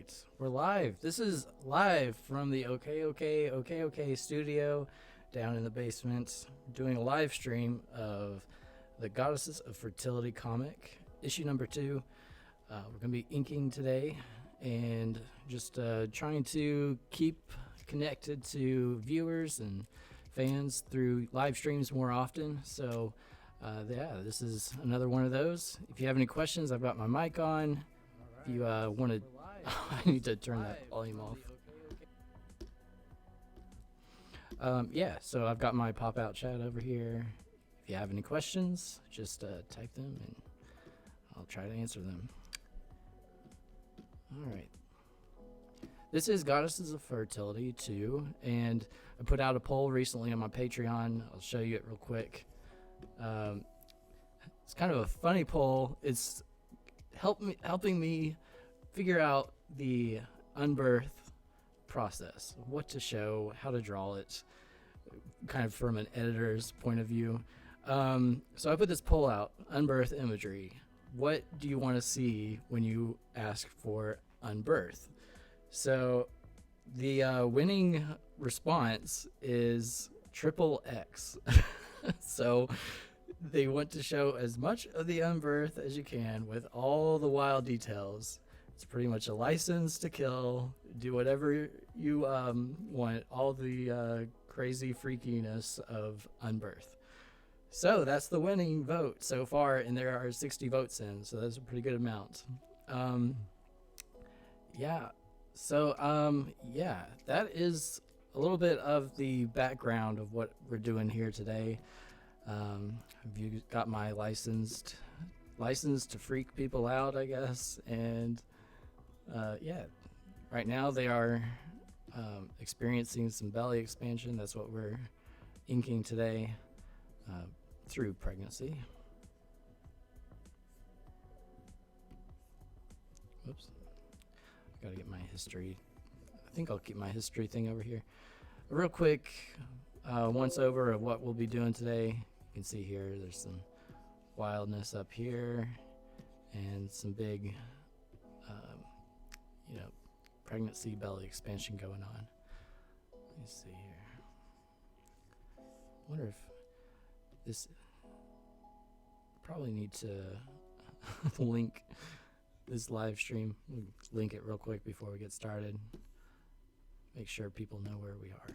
right, we're live. This is live from the OK studio down in the basement, doing a live stream of the Goddesses of Fertility comic, issue number 2. We're going to be inking today and just trying to keep connected to viewers and fans through live streams more often. So, yeah, this is another one of those. If you have any questions, I've got my mic on. If you want to, I need to turn that volume off. Yeah, so I've got my pop-out chat over here. If you have any questions, just type them and I'll try to answer them. All right. This is Goddesses of Fertility 2, and I put out a poll recently on my Patreon. I'll show you it real quick. It's kind of a funny poll. It's helping me figure out the unbirth process, what to show, how to draw it, kind of from an editor's point of view. So I put this poll out, unbirth imagery. What do you want to see when you ask for unbirth? So the winning response is triple X. So they want to show as much of the unbirth as you can with all the wild details. It's pretty much a license to kill. Do whatever you want, all the crazy freakiness of unbirth. So that's the winning vote so far, and there are 60 votes in, so that's a pretty good amount. Yeah. So, yeah, that is a little bit of the background of what we're doing here today. You got my license to freak people out, I guess. And, yeah, right now they are experiencing some belly expansion. That's what we're inking today through pregnancy. Whoops. Gotta get my history. I think I'll keep my history thing over here. Real quick, once over of what we'll be doing today. You can see here there's some wildness up here and some big, pregnancy belly expansion going on. Let me see here. Wonder if this, probably need to link this live stream. We'll link it real quick before we get started. Make sure people know where we are.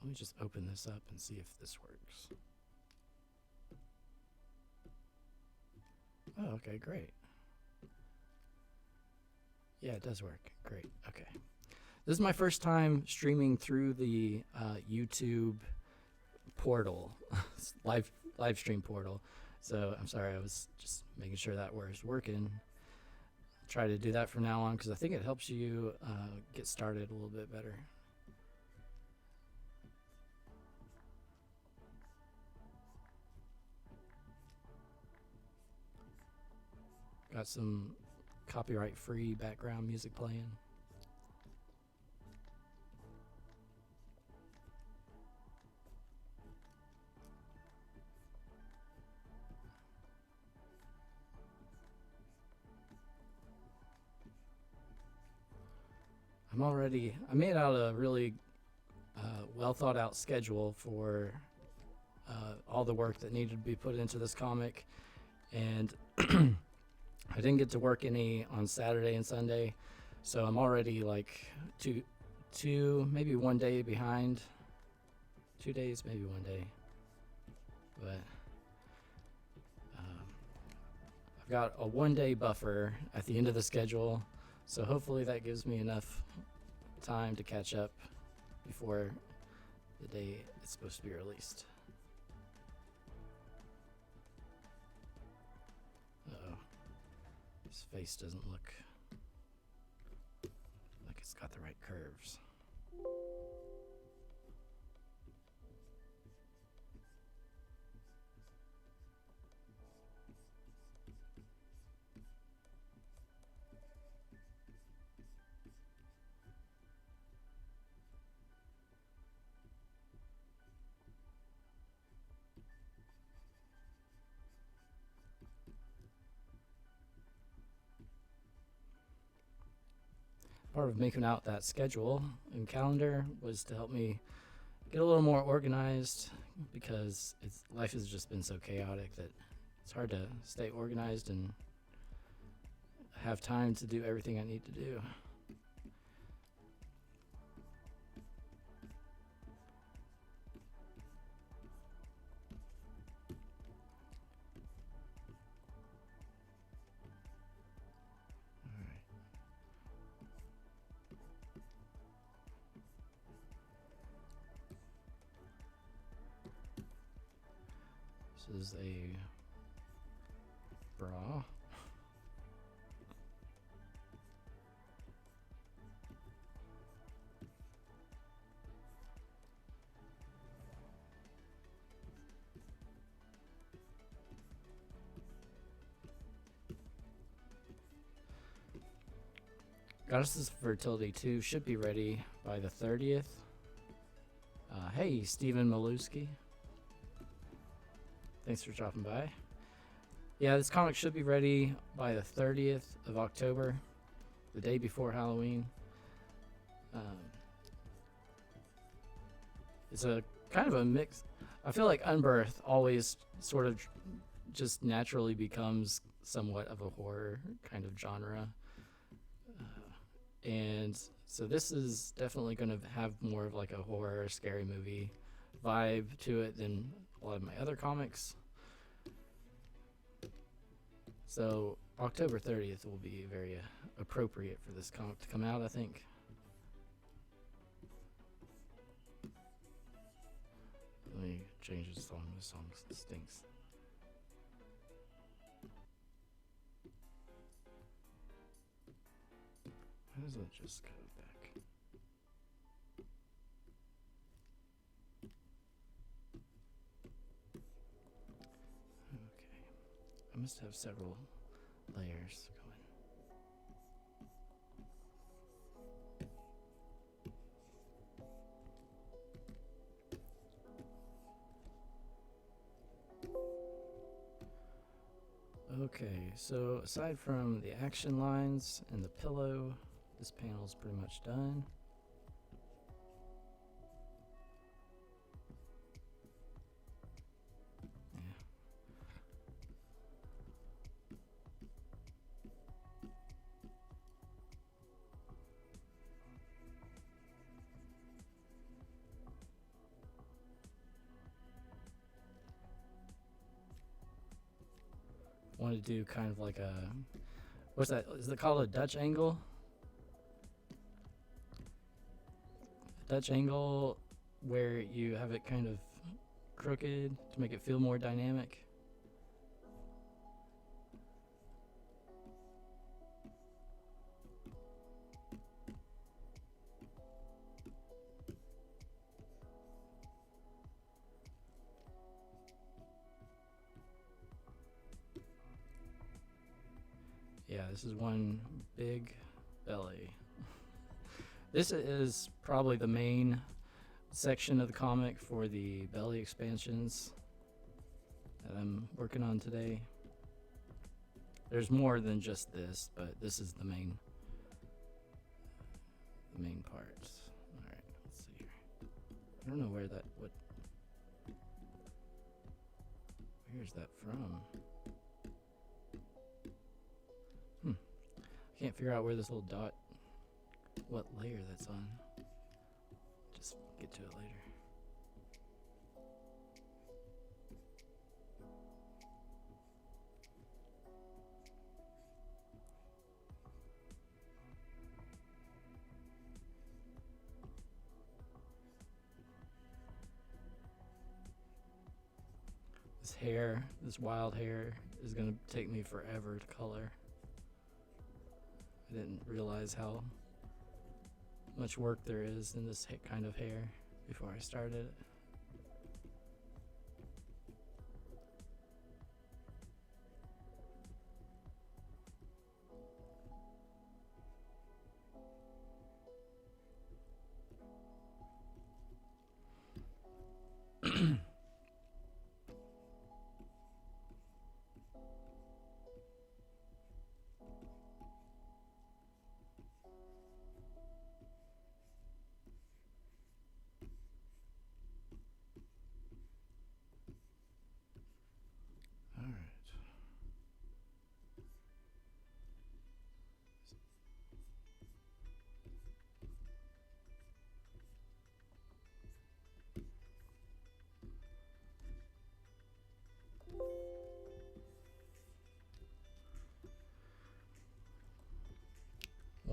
Let me just open this up and see if this works. Oh, okay, great. Yeah, it does work. Great. Okay. This is my first time streaming through the YouTube portal, live stream portal. So I'm sorry, I was just making sure that was working. I'll try to do that from now on because I think it helps you get started a little bit better. Got some copyright-free background music playing. I made out a really well thought out schedule for all the work that needed to be put into this comic, and I didn't get to work any on Saturday and Sunday, so I'm already like two maybe 1 day behind. 2 days, maybe 1 day, but I've got a 1 day buffer at the end of the schedule, so hopefully that gives me enough time to catch up before the day it's supposed to be released. Uh-oh. His face doesn't look like it's got the right curves. part of making out that schedule and calendar was to help me get a little more organized, because life has just been so chaotic that it's hard to stay organized and have time to do everything I need to do. This is a bra. Goddess's Fertility 2 should be ready by the 30th. Hey, Stephen Maluski. Thanks for dropping by. Yeah, this comic should be ready by the 30th of October, the day before Halloween. It's a kind of a mix. I feel like Unbirth always sort of just naturally becomes somewhat of a horror kind of genre. And so this is definitely going to have more of like a horror, scary movie vibe to it than a lot of my other comics. So October 30th will be very appropriate for this comic to come out, I think. Let me change the song. This song stinks. Why doesn't it just go back? Okay. I must have several layers going. Okay, so aside from the action lines and the pillow, this panel's pretty much done. Yeah. Want to do kind of like a, what's that? Is it called a Dutch angle? Dutch angle where you have it kind of crooked to make it feel more dynamic. Yeah, this is one big belly. This is probably the main section of the comic for the belly expansions that I'm working on today. There's more than just this, but this is the main part. All right, let's see here. I don't know where where's that from? I can't figure out where this little dot, what layer that's on. Just get to it later. This hair, this wild hair, is gonna take me forever to color. I didn't realize how much work there is in this kind of hair before I started it.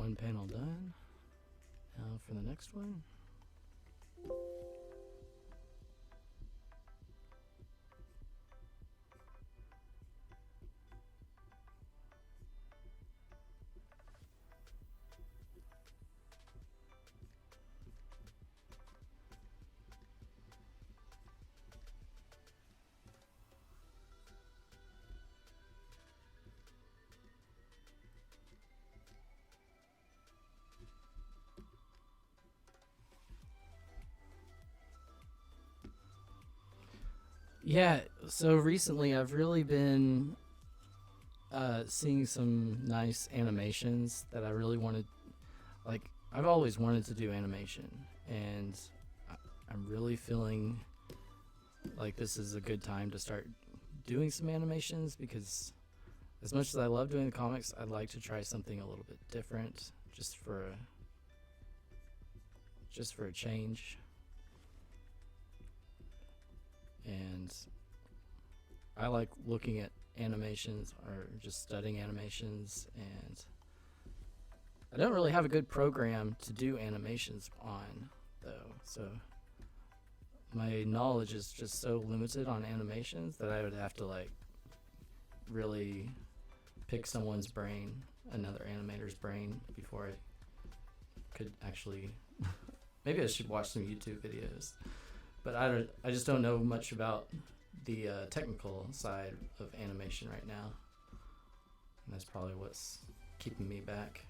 one panel done. Now for the next one. Yeah, so recently I've really been seeing some nice animations that I really wanted. Like, I've always wanted to do animation, and I'm really feeling like this is a good time to start doing some animations because as much as I love doing the comics, I'd like to try something a little bit different just for a change. And I like looking at animations or just studying animations, and I don't really have a good program to do animations on though, so my knowledge is just so limited on animations that I would have to like really pick someone's brain, another animator's brain, before I could actually maybe I should watch some YouTube videos. But I just don't know much about the technical side of animation right now. And that's probably what's keeping me back.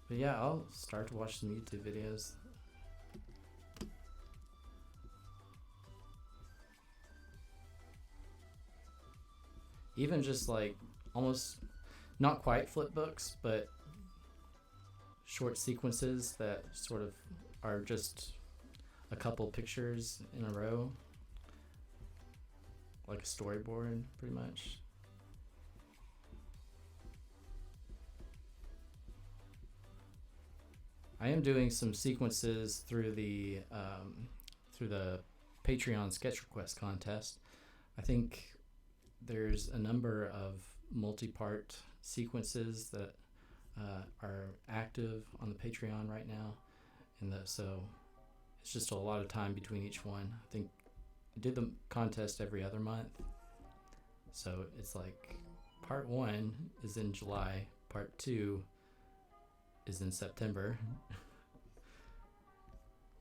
But yeah, I'll start to watch some YouTube videos. Even just like almost not quite flip books, but short sequences that sort of are just a couple pictures in a row, like a storyboard pretty much. I am doing some sequences through the Patreon sketch request contest. I think there's a number of multi-part sequences that are active on the Patreon right now, and so it's just a lot of time between each one. I think I did the contest every other month, so it's like part 1 is in July, part 2 is in September.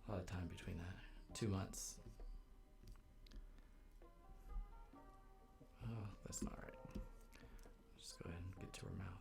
A lot of time between that, 2 months. Oh, that's not right. Just go ahead and get to her mouth.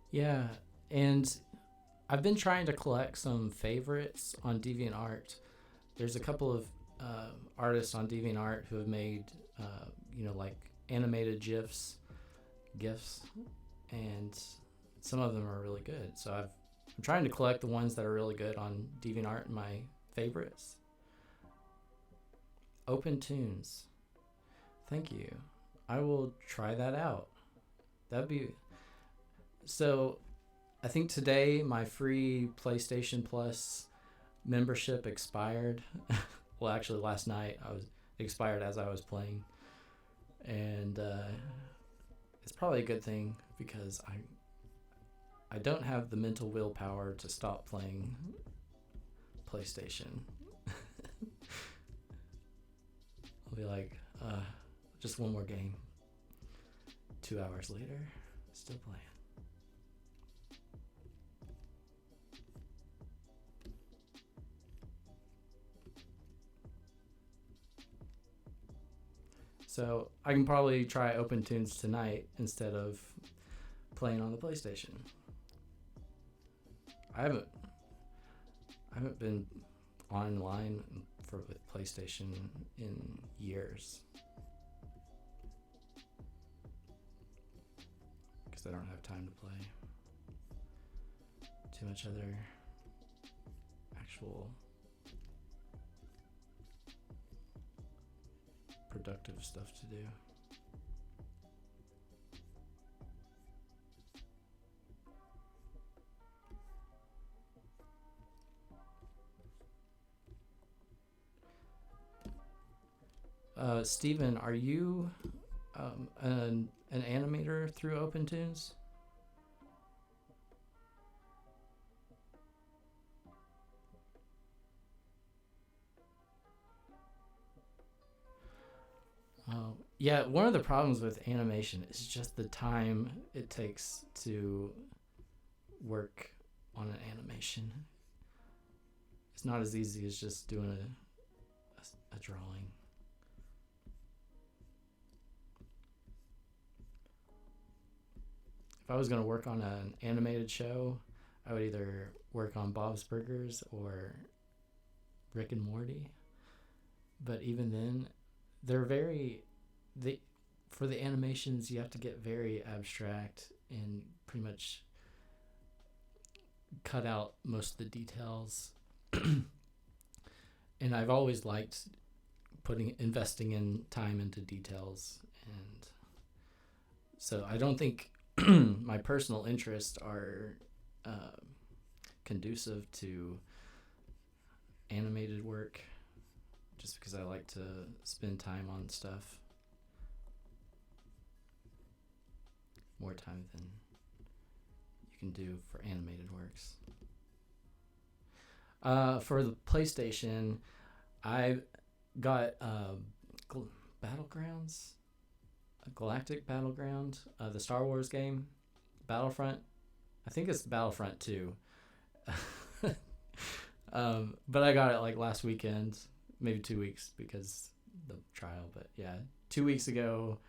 Yeah, and I've been trying to collect some favorites on DeviantArt. There's a couple of artists on DeviantArt who have made, like animated GIFs, and some of them are really good. So I'm trying to collect the ones that are really good on DeviantArt and my favorites. Open Tunes. Thank you. I will try that out. That'd be... So, I think today my free PlayStation Plus membership expired. Well, actually, last night it expired as I was playing, and it's probably a good thing because I don't have the mental willpower to stop playing PlayStation. I'll be like, just one more game. 2 hours later, still playing. So I can probably try Open Tunes tonight instead of playing on the PlayStation. I I haven't been online for with PlayStation in years because I don't have time to play. Too much other actual productive stuff to do. Steven, are you an animator through OpenTunes? Yeah, one of the problems with animation is just the time it takes to work on an animation. It's not as easy as just doing a drawing. If I was going to work on an animated show, I would either work on Bob's Burgers or Rick and Morty. But even then, for the animations, you have to get very abstract and pretty much cut out most of the details. And I've always liked investing in time into details, and so I don't think my personal interests are conducive to animated work, just because I like to spend time on stuff, more time than you can do for animated works. For the PlayStation, I got Battlegrounds, Galactic Battleground, the Star Wars game, Battlefront. I think it's Battlefront 2. But I got it like last weekend, maybe 2 weeks because the trial. But yeah, 2 weeks ago,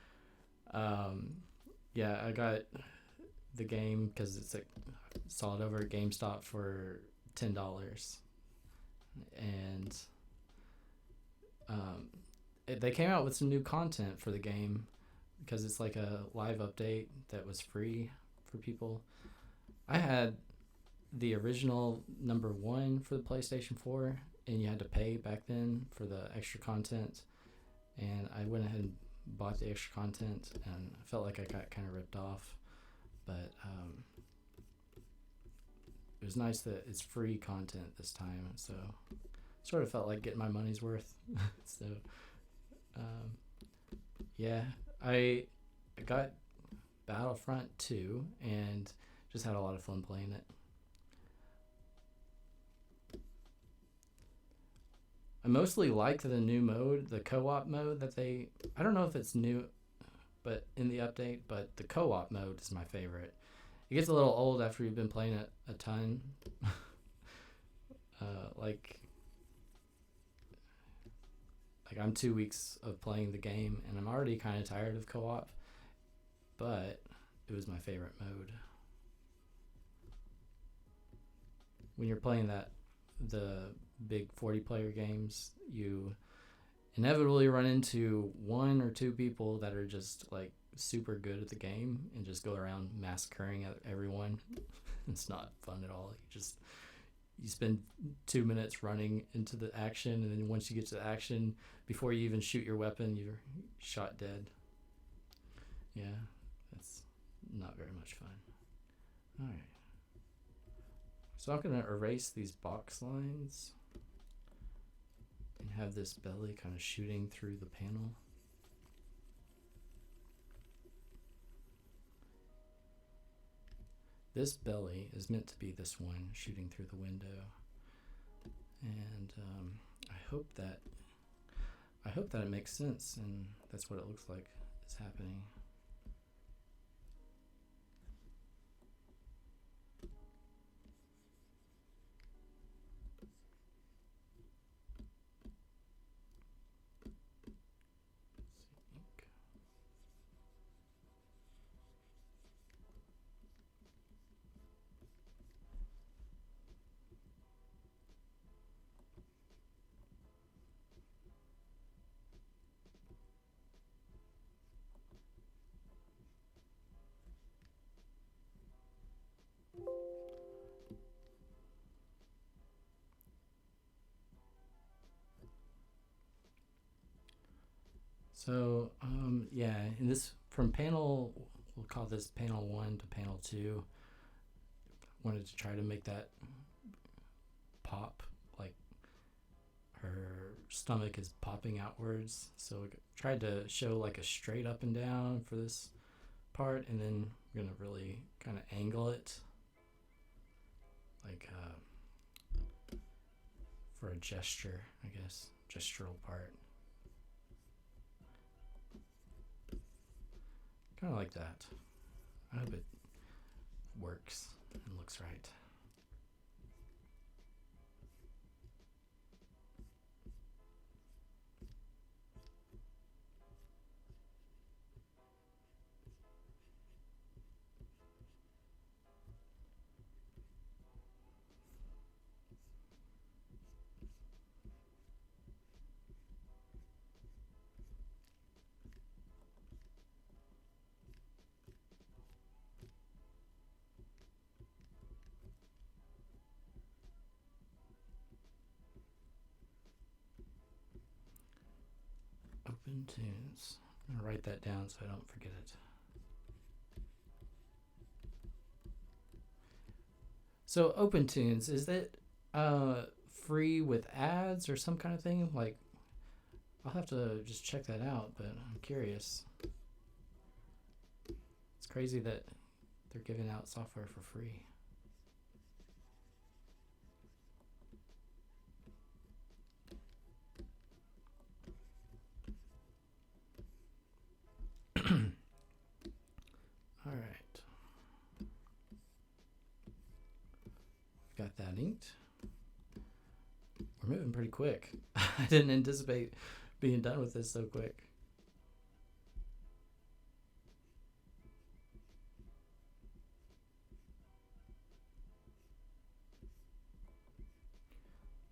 yeah, I got the game because it's like saw it over at GameStop for $10, and they came out with some new content for the game because it's like a live update that was free for people. I had the original number 1 for the PlayStation 4, and you had to pay back then for the extra content, and I went ahead and bought the extra content, and I felt like I got kind of ripped off, but it was nice that it's free content this time, so sort of felt like getting my money's worth. So yeah, I got Battlefront 2 and just had a lot of fun playing it. I mostly like the new mode, the co-op mode that I don't know if it's new, but in the update, but the co-op mode is my favorite. It gets a little old after you've been playing it a ton. Like I'm 2 weeks of playing the game and I'm already kind of tired of co-op, but it was my favorite mode. When you're playing the big 40-player games, you inevitably run into 1 or 2 people that are just like super good at the game and just go around massacring everyone. It's not fun at all. You spend 2 minutes running into the action, and then once you get to the action, before you even shoot your weapon, you're shot dead. Yeah, that's not very much fun. All right. So I'm going to erase these box lines and have this belly kind of shooting through the panel. This belly is meant to be this one shooting through the window, and I hope that it makes sense, and that's what it looks like is happening. So, yeah, in this from panel, we'll call this panel 1 to panel 2. Wanted to try to make that pop, like her stomach is popping outwards. So we tried to show like a straight up and down for this part, and then I'm gonna really kind of angle it, like for a gesture, I guess, gestural part. Kind of like that. I hope it works and looks right. Open tunes. I'm gonna write that down so I don't forget it. So Open Tunes, is that free with ads or some kind of thing? Like, I'll have to just check that out, but I'm curious. It's crazy that they're giving out software for free. All right. Got that inked. We're moving pretty quick. I didn't anticipate being done with this so quick.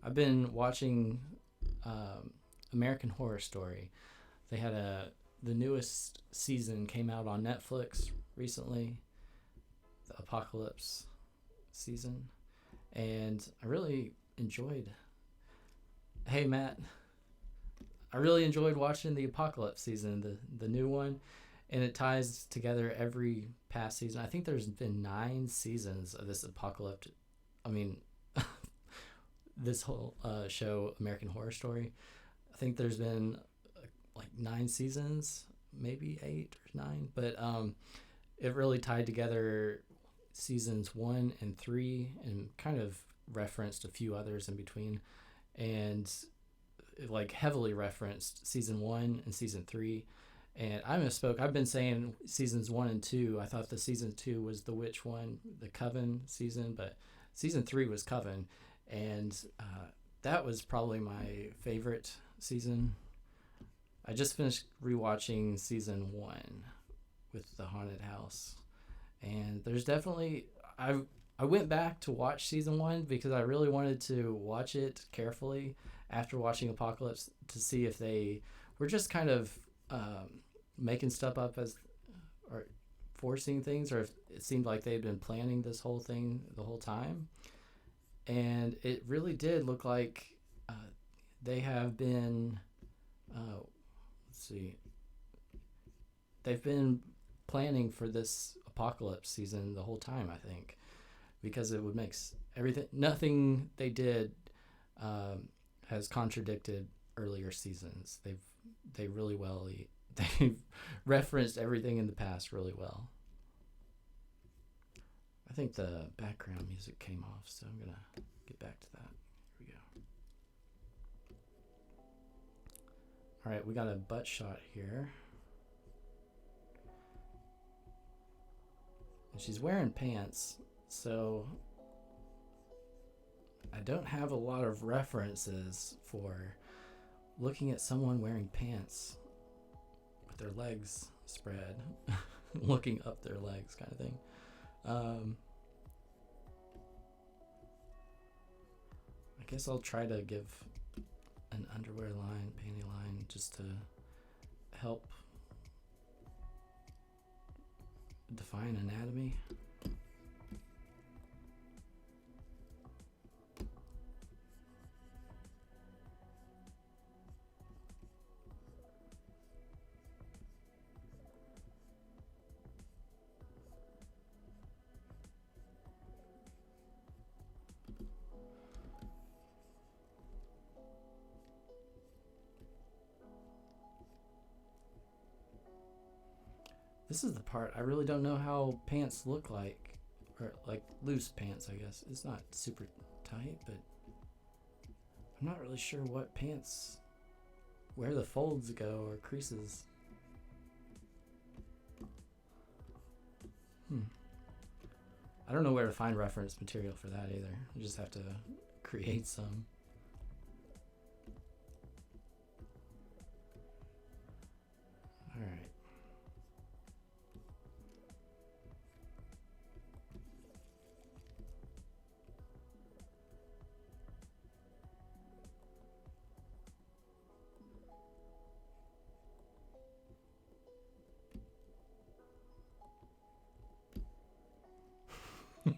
I've been watching American Horror Story. They had the newest season came out on Netflix recently, the Apocalypse season, and I really enjoyed. Hey Matt, I really enjoyed watching the Apocalypse season, the new one, and it ties together every past season. I think there's been 9 seasons of this Apocalypse. I mean, this whole show, American Horror Story. I think there's been like 9 seasons, maybe 8 or 9, but it really tied together seasons 1 and 3 and kind of referenced a few others in between, and it like heavily referenced season 1 and season 3. And I misspoke. I've been saying seasons 1 and 2. I thought the season 2 was the witch one, the Coven season, but season 3 was Coven, and that was probably my favorite season. I just finished rewatching season 1 with the haunted house, and there's definitely I went back to watch season 1 because I really wanted to watch it carefully after watching Apocalypse to see if they were just kind of making stuff up as or forcing things, or if it seemed like they'd been planning this whole thing the whole time. And it really did look like they have been they've been planning for this Apocalypse season the whole time, I think, because it would make nothing they did has contradicted earlier seasons. They've referenced everything in the past really well. I think the background music came off, so I'm gonna get back to that. Here we go. All right, we got a butt shot here. And she's wearing pants, so I don't have a lot of references for looking at someone wearing pants with their legs spread, looking up their legs kind of thing. I guess I'll try to give an underwear line, panty line, just to help define anatomy. This is the part I really don't know how pants look like, or like loose pants, I guess. It's not super tight, but I'm not really sure what pants, where the folds go or creases. I don't know where to find reference material for that either. I just have to create some. All right.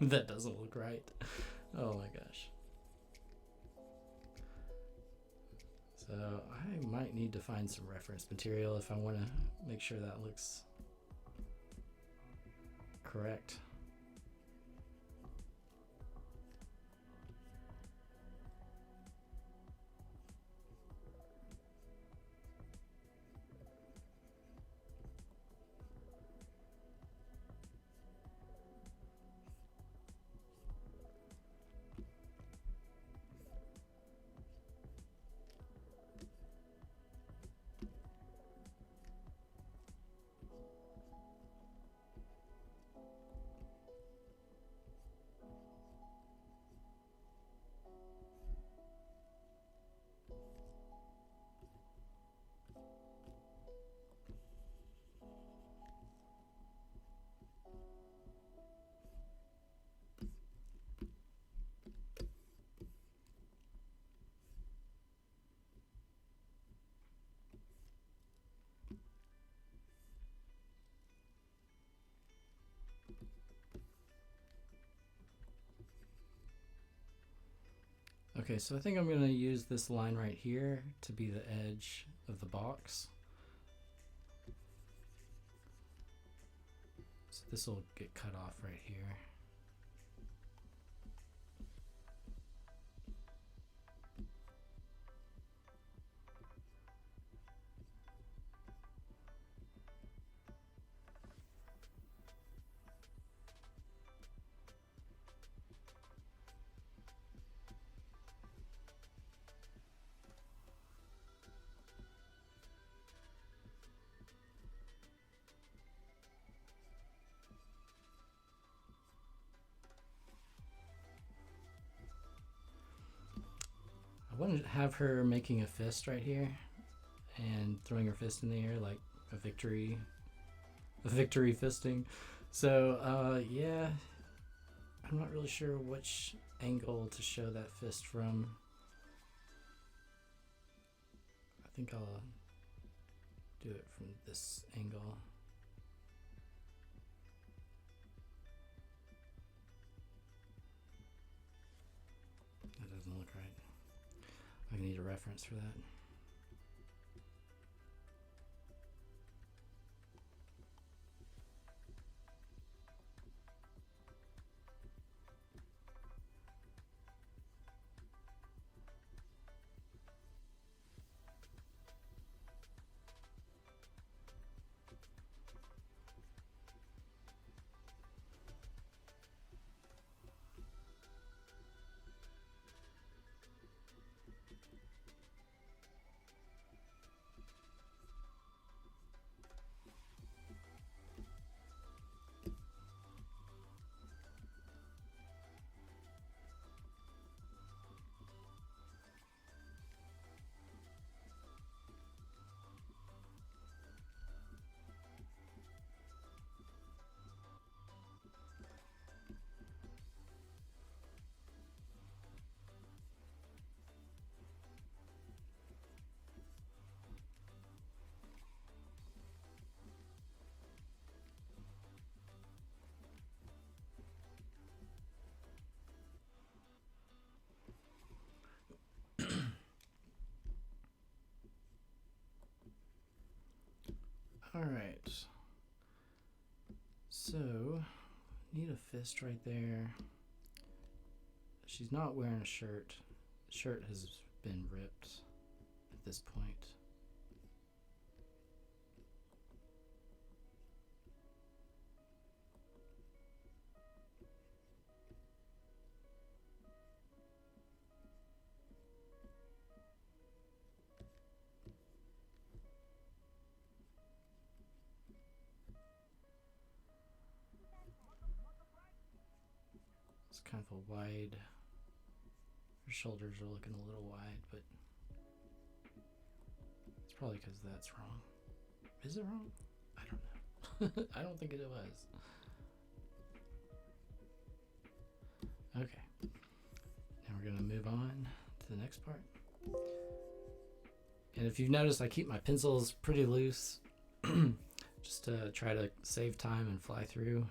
That doesn't look right. Oh my gosh. So I might need to find some reference material if I want to make sure that looks correct. Okay, so I think I'm going to use this line right here to be the edge of the box. So this will get cut off right here. I want to have her making a fist right here and throwing her fist in the air like a victory fisting. So yeah, I'm not really sure which angle to show that fist from. I think I'll do it from this angle. That doesn't look right. I need a reference for that. All right. So, need a fist right there. She's not wearing a shirt. The shirt has been ripped at this point. It's kind of a wide. Her shoulders are looking a little wide, but it's probably because that's wrong. Is it wrong? I don't know. I don't think it was. Okay. Now we're gonna move on to the next part. And if you've noticed, I keep my pencils pretty loose just to try to save time and fly through.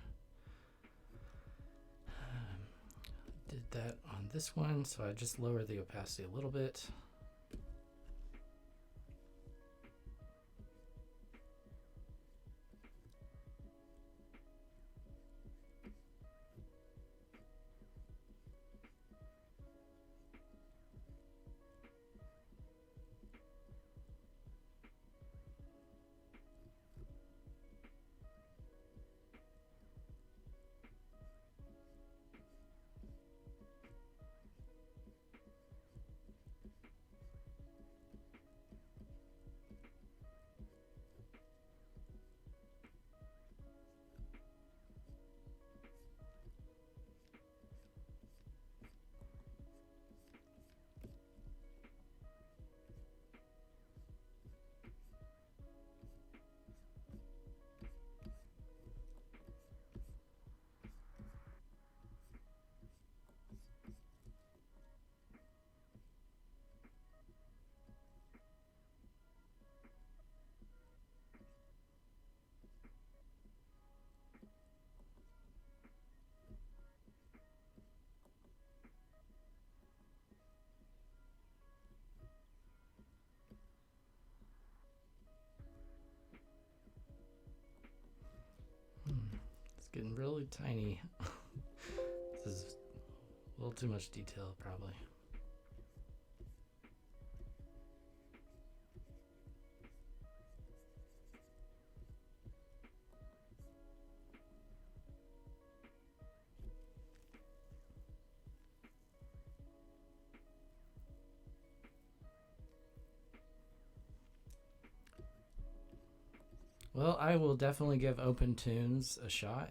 Did that on this one, so I just lowered the opacity a little bit. It's getting really tiny. This is a little too much detail, probably. Well, I will definitely give OpenToonz a shot.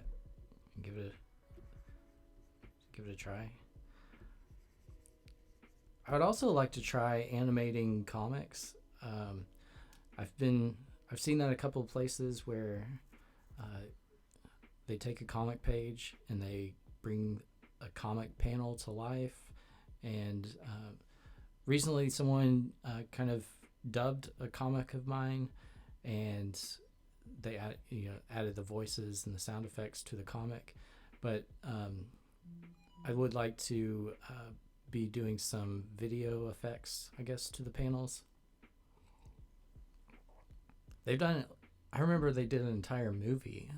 Give it a try. I would also like to try animating comics. I've seen that a couple of places where they take a comic page and they bring a comic panel to life. And recently, someone kind of dubbed a comic of mine, and they added the voices and the sound effects to the comic. But I would like to be doing some video effects, I guess, to the panels. They've done it. I remember they did an entire movie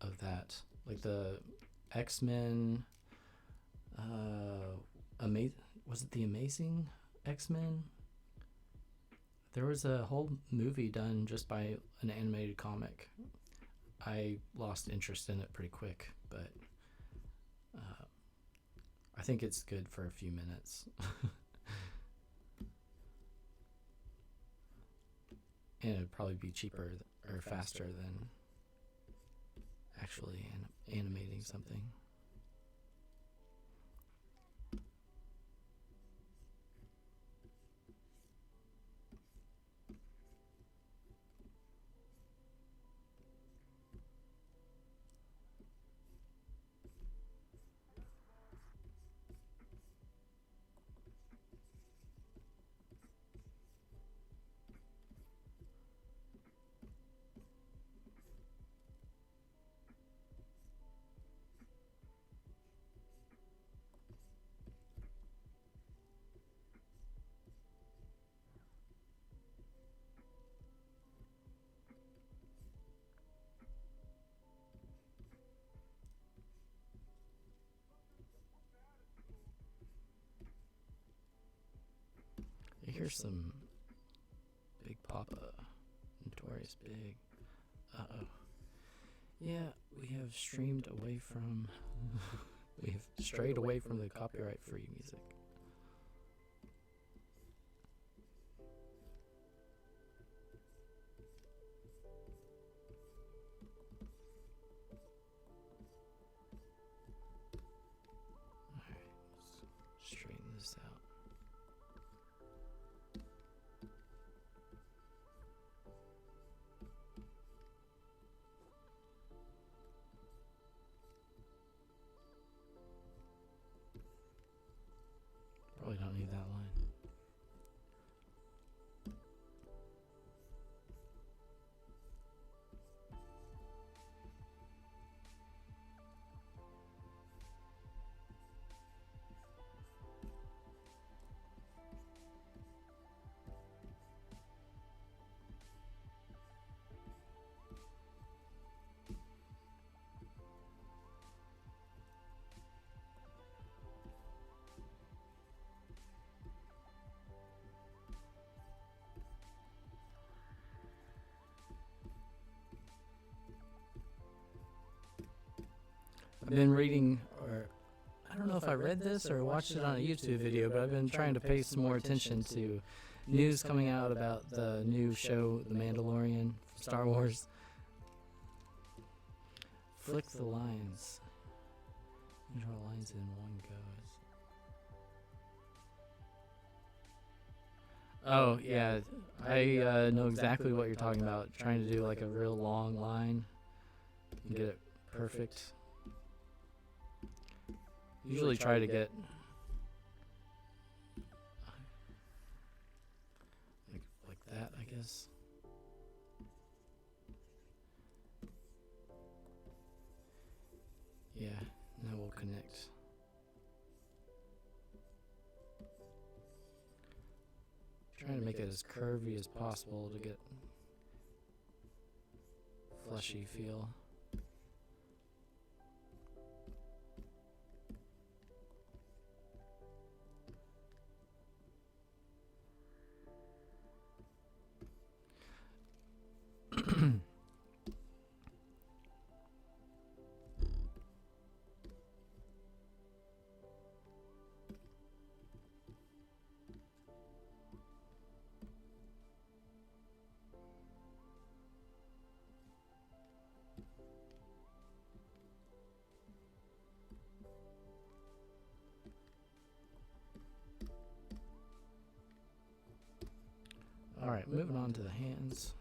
of that, like the X-Men. Was it the Amazing X-Men? There was a whole movie done just by an animated comic. I lost interest in it pretty quick, but I think it's good for a few minutes. And it'd probably be cheaper or faster than actually animating something. Here's some Big Papa, Notorious Big. Uh-oh. Yeah, we have strayed away from the copyright-free music. leave that line. I've been reading, or I don't know if I read this or watched it on a YouTube video, but I've been trying to pay some more attention to news coming out about the new show, The Mandalorian, from Star Wars. Flick the lines. Draw lines in one go. Oh, yeah. I know exactly what you're talking about. Trying to do like a real long line and get it perfect. Usually try to get like that, I guess. Yeah, now we'll connect. Trying to make it as curvy as possible to get fleshy feel. Alright, moving on to the hands.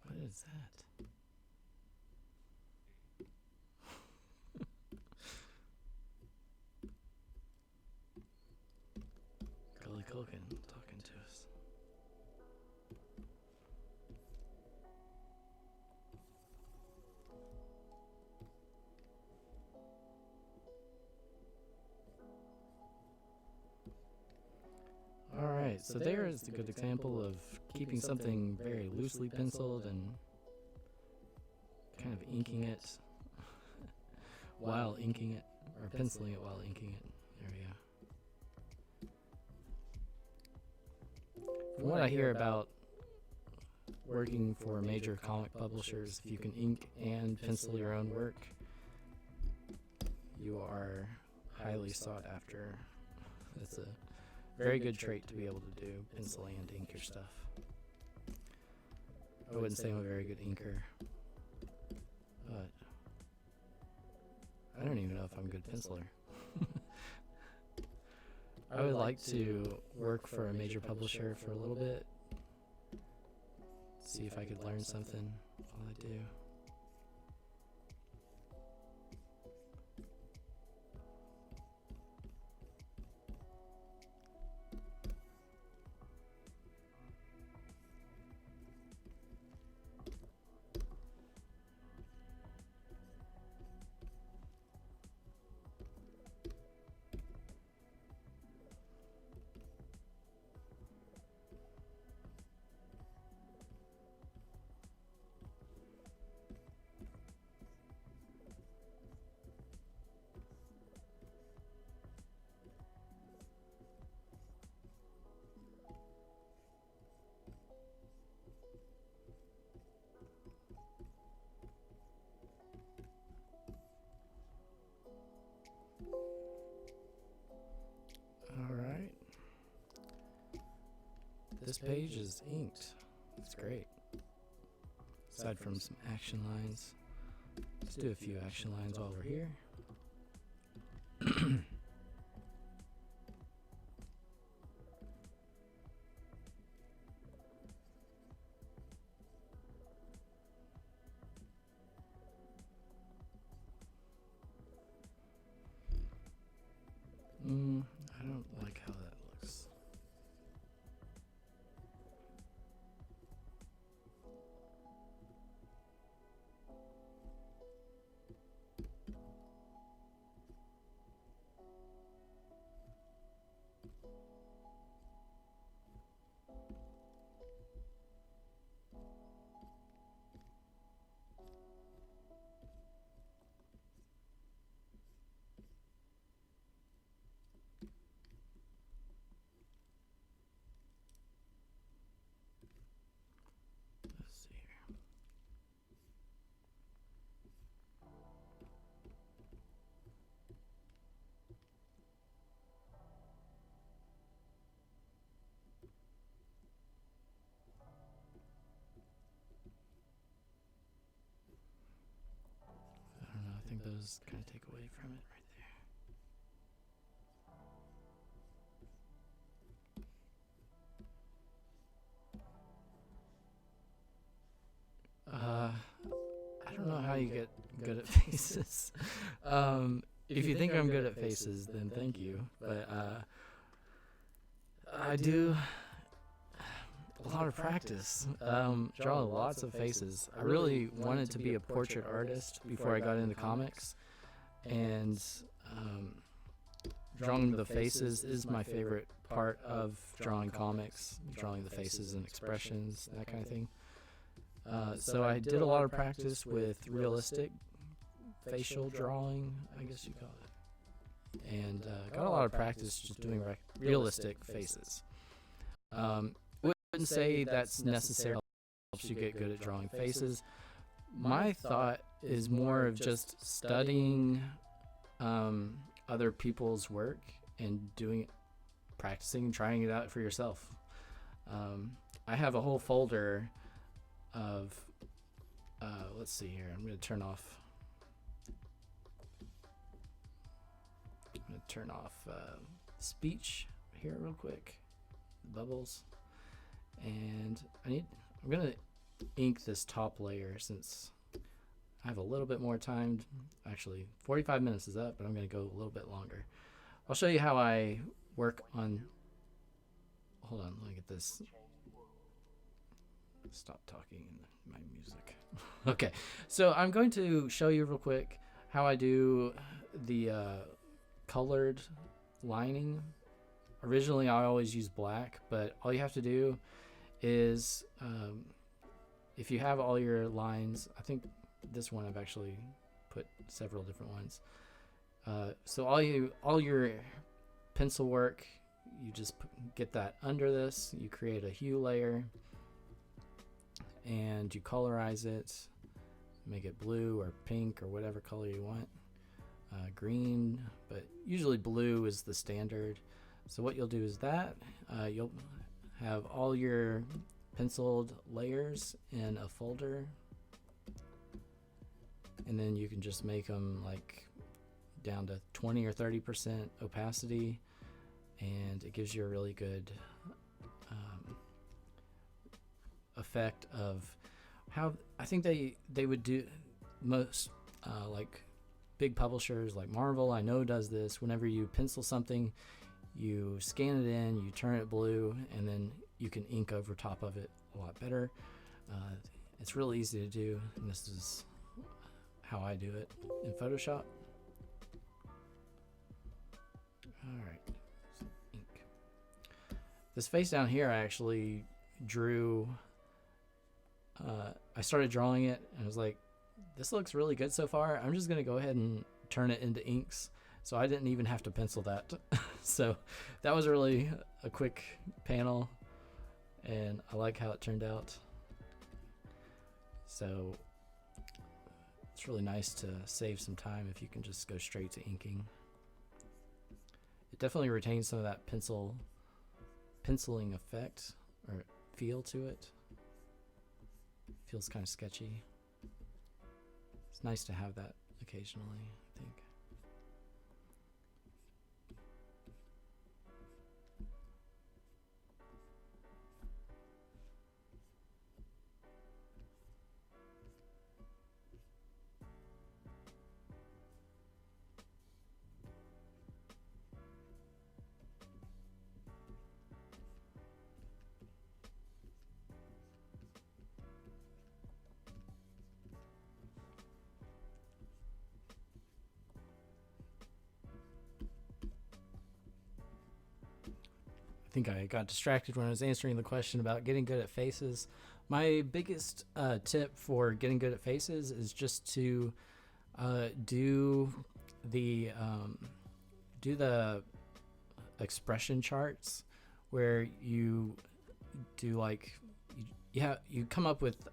What is that? Gully Culkin talking to us. Alright, so there is a good example of keeping something very loosely penciled and kind of inking it while inking it, or penciling it while inking it. There we go. From what I hear about working for major comic publishers, if you can ink and pencil your own work, you are highly sought after. That's a very good trait to be able to do, penciling and ink your stuff. I wouldn't say I'm a very good inker, but I don't even know if I'm a good penciler. I would like to work for a major publisher for a little bit, see if I could learn something while I do. Alright. This page is inked. That's great. Aside from some action lines, let's do a few action lines while we're here. I don't like how that looks. Let's see here. I don't know, I think those kind of take away from it right there. I don't know how you get good at faces. If you think I'm good at faces, then thank you. But I do a lot of practice. Draw lots of faces. I really wanted to be a portrait artist before I got into comics, and drawing the faces is my favorite part of drawing comics. Drawing the faces and expressions, that kind of thing. So I did a lot of practice with realistic facial drawing, I guess you call it, and got a lot of practice just doing realistic faces. Wouldn't say that's necessarily helps you get good at drawing faces. My thought is more of just studying other people's work and doing it, practicing, trying it out for yourself. I have a whole folder of let's see here. I'm going to turn off speech here real quick, bubbles, and I'm going to ink this top layer since I have a little bit more time. Actually, 45 minutes is up, but I'm going to go a little bit longer. I'll show you how I work on. Hold on, let me get this. Stop talking in my music. Okay, so I'm going to show you real quick how I do the colored lining. Originally, I always use black, but all you have to do is if you have all your lines, I think this one I've actually put several different ones. So all your pencil work, you just get that under this. You create a hue layer, and you colorize it, make it blue or pink or whatever color you want, green, but usually blue is the standard. So what you'll do is that you'll have all your penciled layers in a folder, and then you can just make them like down to 20 or 30% opacity, and it gives you a really good effect of how I think they would do most like big publishers like Marvel. I know does this. Whenever you pencil something, you scan it in, you turn it blue, and then you can ink over top of it a lot better. It's really easy to do, and this is how I do it in Photoshop. All right, ink. This face down here I actually drew. I started drawing it and I was like, this looks really good so far. I'm just gonna go ahead and turn it into inks. So I didn't even have to pencil that. So that was really a quick panel, and I like how it turned out. So it's really nice to save some time if you can just go straight to inking. It definitely retains some of that penciling effect or feel to it. Feels kind of sketchy. It's nice to have that occasionally, I think. I think I got distracted when I was answering the question about getting good at faces. My biggest tip for getting good at faces is just to do the expression charts, where you do like you come up with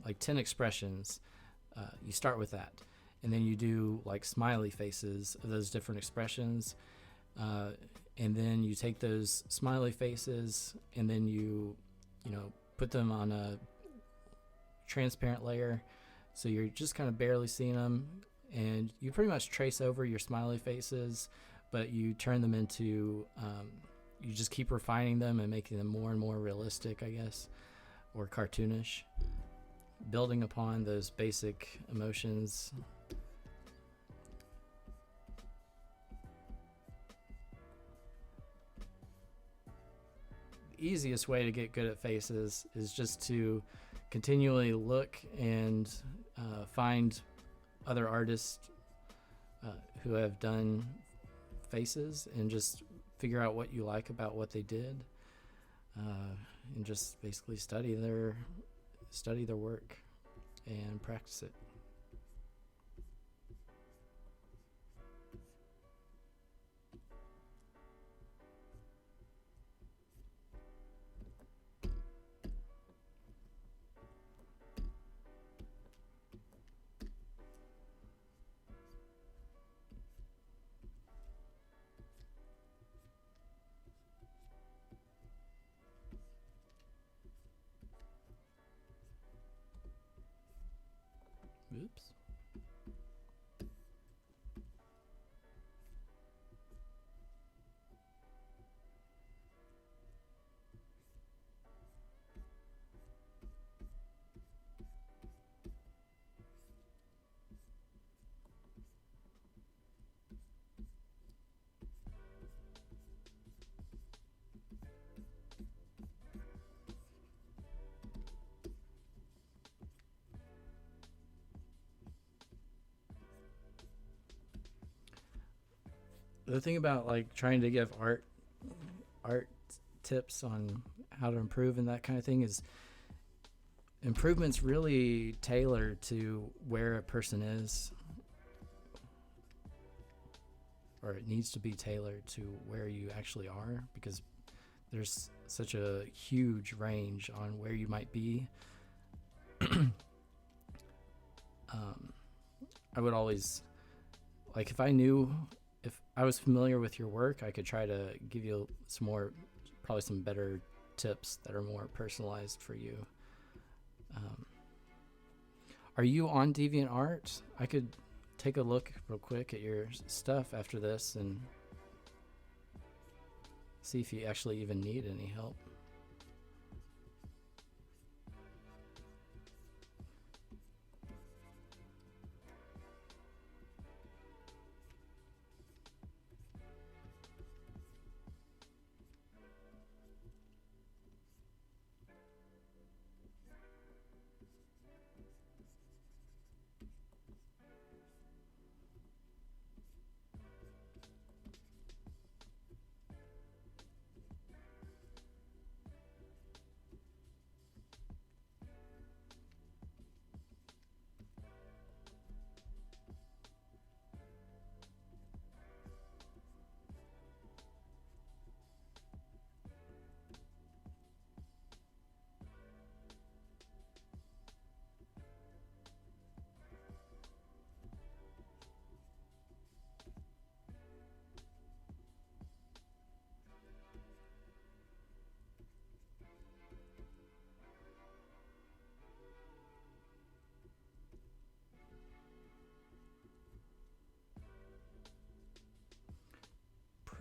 like 10 expressions. You start with that, and then you do like smiley faces of those different expressions. And then you take those smiley faces and then you put them on a transparent layer, so you're just kind of barely seeing them, and you pretty much trace over your smiley faces, but you turn them into you just keep refining them and making them more and more realistic, I guess, or cartoonish, building upon those basic emotions. Easiest way to get good at faces is just to continually look and find other artists who have done faces, and just figure out what you like about what they did, and just basically study their work and practice it. Oops. The thing about like trying to give art tips on how to improve and that kind of thing is improvement's really tailored to where a person is, or it needs to be tailored to where you actually are, because there's such a huge range on where you might be. I would always, like, if I was familiar with your work, I could try to give you probably some better tips that are more personalized for you. Are you on DeviantArt? I could take a look real quick at your stuff after this and see if you actually even need any help.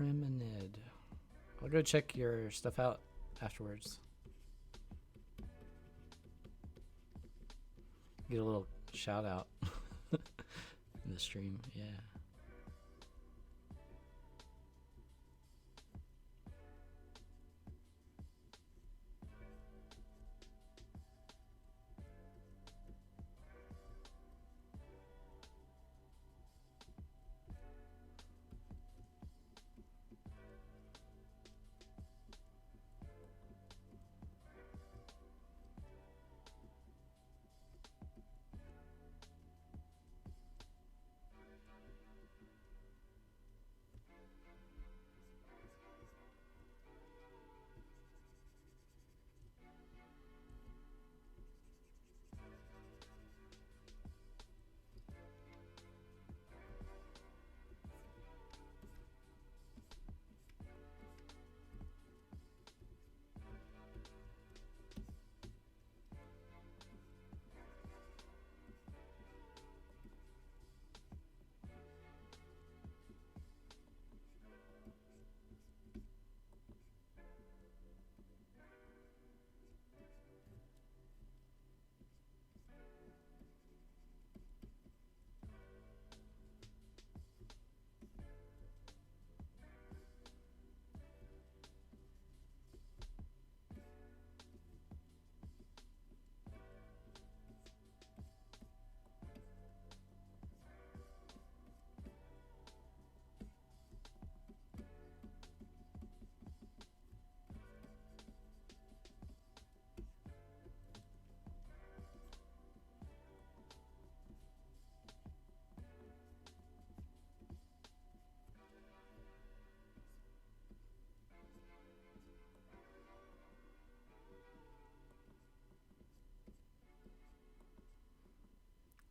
Priminid. I'll go check your stuff out afterwards. Get a little shout out in the stream, yeah.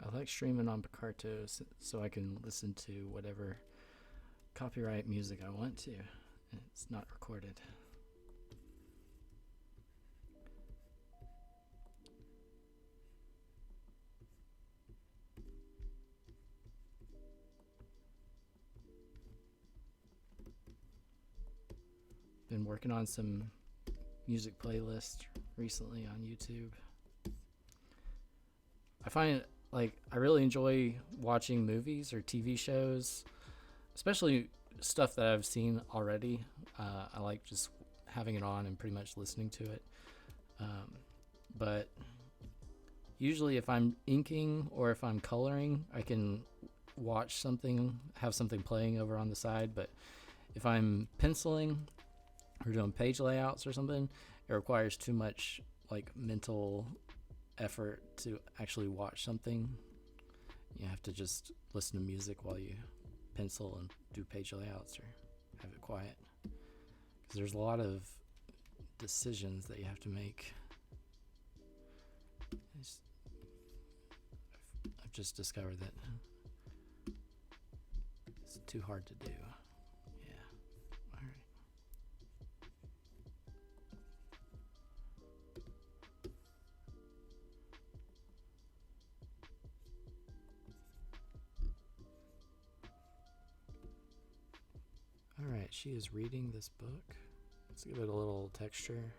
I like streaming on Picarto so I can listen to whatever copyright music I want to. It's not recorded. Been working on some music playlists recently on YouTube. I find like I really enjoy watching movies or TV shows, especially stuff that I've seen already. I like just having it on and pretty much listening to it. But usually if I'm inking or if I'm coloring, I can watch something, have something playing over on the side. But if I'm penciling or doing page layouts or something, it requires too much like mental effort to actually watch something. You have to just listen to music while you pencil and do page layouts or have it quiet, because there's a lot of decisions that you have to make. I've just discovered that it's too hard to do. Yeah. All right. All right, she is reading this book. Let's give it a little texture.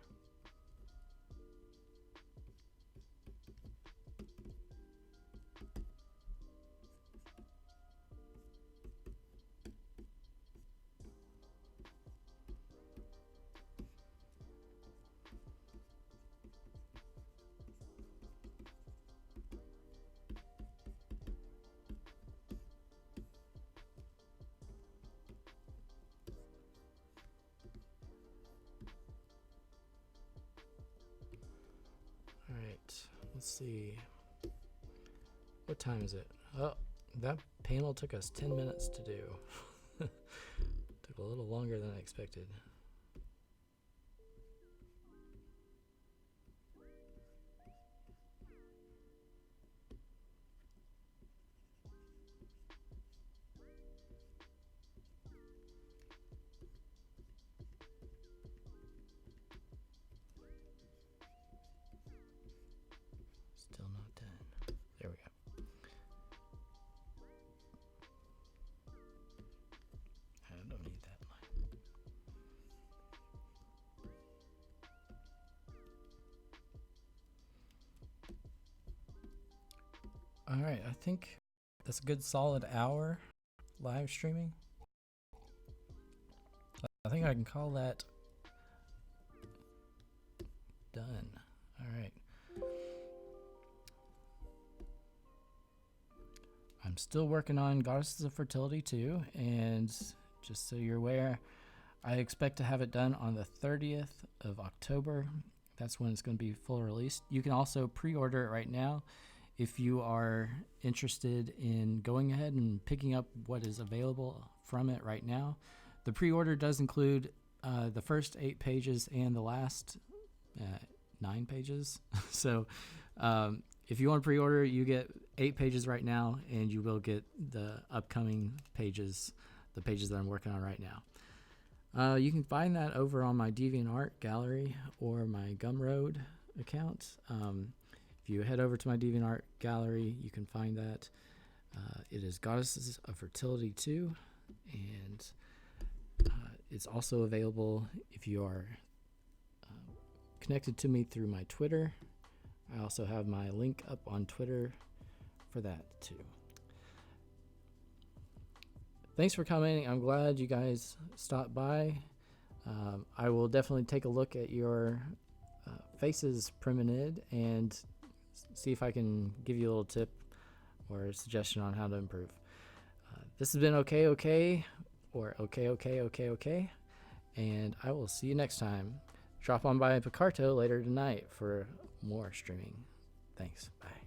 Let's see. What time is it? Oh, that panel took us 10 minutes to do. Took a little longer than I expected. Still not done. There we go. I don't need that line. All right, I think that's a good solid hour live streaming. I think I can call that done. All right. I'm still working on Goddesses of Fertility 2, and just so you're aware, I expect to have it done on the 30th of October. That's when it's going to be full release. You can also pre-order it right now if you are interested in going ahead and picking up what is available from it right now. The pre-order does include the first 8 pages and the last 9 pages. So if you want to pre-order, you get 8 pages right now, and you will get the upcoming pages, the pages that I'm working on right now. You can find that over on my DeviantArt gallery or my Gumroad account. If you head over to my DeviantArt gallery, you can find that. It is Goddesses of Fertility 2, and it's also available if you are connected to me through my Twitter. I also have my link up on Twitter for that too. Thanks for coming. I'm glad you guys stopped by. I will definitely take a look at your Faces Priminid and see if I can give you a little tip or a suggestion on how to improve. This has been okay, or okay, and I will see you next time. Drop on by Picarto later tonight for more streaming. Thanks. Bye.